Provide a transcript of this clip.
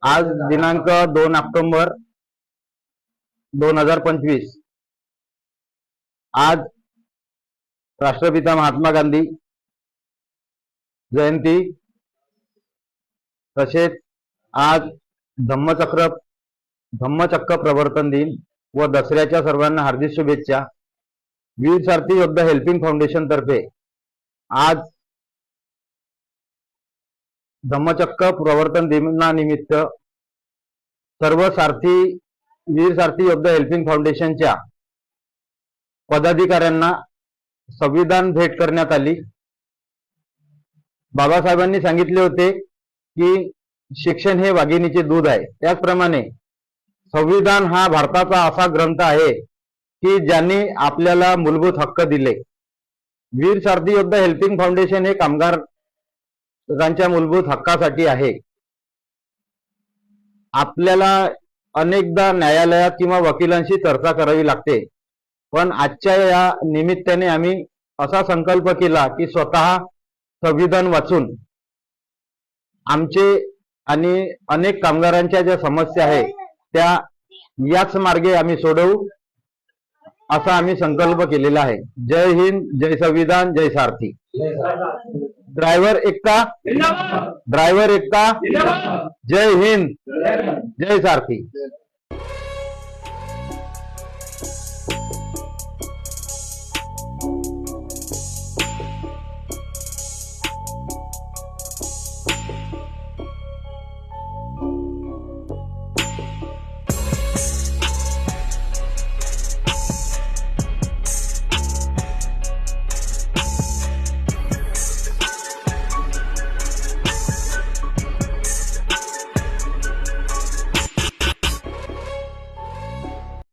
आज दिनांक 2 ऑक्टोबर 2025। आज राष्ट्रपिता महात्मा गांधी जयंती, तसेच आज धम्मचक्र प्रवर्तन दिन व दसऱ्याच्या सर्वांना हार्दिक शुभेच्छा। वीर सारथी योद्धा हेल्पिंग फाउंडेशन तर्फे आज धम्मचक्र प्रवर्तन दिनानिमित्त सर्व वीर सारथी योद्धा हेल्पिंग फाउंडेशनच्या पदाधिकाऱ्यांना संविधान भेट करण्यात आली। बाबासाहेबांनी सांगितले होते की शिक्षण हे वाघिणीचे दूध आहे, त्याचप्रमाणे संविधान हा भारताचा असा ग्रंथ आहे की ज्यांनी आपल्याला मूलभूत हक्क दिले। वीर सारथी योद्धा हेल्पिंग फाउंडेशन हे कामगारांच्या मूलभूत हक्कासाठी आहे। आपल्याला अनेकदा न्यायालयात किंवा वकिलांशी चर्चा करावी लागते, पण आजच्या या निमित्ताने आम्ही असा संकल्प केला की स्वतः संविधान वाचून आमचे आणि अनेक कामगारांच्या ज्या समस्या आहेत त्या याच मार्गे आम्ही सोडवू, असा आम्ही संकल्प केलेला आहे। जय हिंद, जय संविधान, जय सारथी। ड्रायव्हर एकता, ड्रायव्हर एकता, जय हिंद, जय सारथी।